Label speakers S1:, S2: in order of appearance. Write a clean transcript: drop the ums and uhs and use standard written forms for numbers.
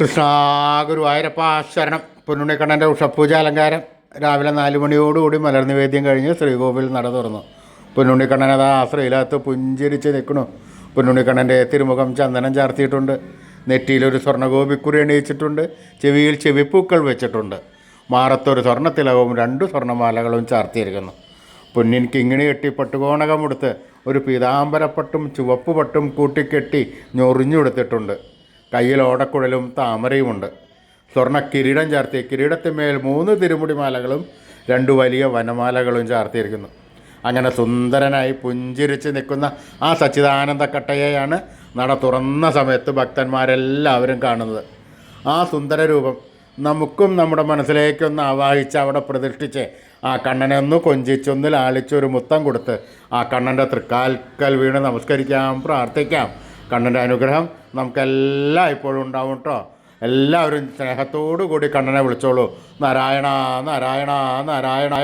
S1: കൃഷ്ണ ഗുരുവായൂരപ്പ ശരണം. പൊന്നുണ്ണിക്കണ്ണൻ്റെ ഉഷപൂജ അലങ്കാരം രാവിലെ 4 മണിയോടുകൂടി മലർനിവേദ്യം കഴിഞ്ഞ് ശ്രീകോവിൽ നട തുറന്നു. പൊന്നുണ്ണിക്കണ്ണനത് ആ ശ്രീലകത്ത് പുഞ്ചിരിച്ച് നിൽക്കണു. പൊന്നുണ്ണിക്കണ്ണൻ്റെ തിരുമുഖം ചന്ദനം ചാർത്തിയിട്ടുണ്ട്. നെറ്റിയിലൊരു സ്വർണ്ണഗോപിക്കുറി എണീച്ചിട്ടുണ്ട്. ചെവിയിൽ ചെവിപ്പൂക്കൾ വെച്ചിട്ടുണ്ട്. മാറത്തൊരു സ്വർണ്ണത്തിലകവും 2 സ്വർണ്ണമാലകളും ചാർത്തിയിരിക്കുന്നു. പൊന്നിൻ കിങ്ങിണി കെട്ടി പട്ടുകോണകമെടുത്ത് ഒരു പീതാംബരപ്പട്ടും ചുവപ്പ് പട്ടും കൂട്ടിക്കെട്ടി ഞൊറിഞ്ഞുകൊടുത്തിട്ടുണ്ട്. കയ്യിൽ ഓടക്കുഴലും താമരയുമുണ്ട്. സ്വർണ്ണ കിരീടം ചാർത്തി കിരീടത്തിന്മേൽ 3 തിരുമുടി മാലകളും 2 വലിയ വനമാലകളും ചാർത്തിയിരിക്കുന്നു. അങ്ങനെ സുന്ദരനായി പുഞ്ചിരിച്ച് നിൽക്കുന്ന ആ സച്ചിദാനന്ദ കട്ടയെയാണ് നട തുറന്ന സമയത്ത് ഭക്തന്മാരെല്ലാവരും കാണുന്നത്. ആ സുന്ദര രൂപം നമുക്കും നമ്മുടെ മനസ്സിലേക്കൊന്ന് ആവാഹിച്ച് അവിടെ പ്രതിഷ്ഠിച്ച് ആ കണ്ണനെ ഒന്ന് കൊഞ്ചിച്ചൊന്ന് ലാളിച്ചൊരു മുത്തം കൊടുത്ത് ആ കണ്ണൻ്റെ തൃക്കാൽക്കൽ വീണ് നമസ്കരിക്കാം, പ്രാർത്ഥിക്കാം. കണ്ണൻ്റെ അനുഗ്രഹം നമുക്കെല്ലാം ഇപ്പോഴും ഉണ്ടാവും കേട്ടോ. എല്ലാവരും സ്നേഹത്തോടു കൂടി കണ്ണനെ വിളിച്ചോളൂ. നാരായണ നാരായണ നാരായണ.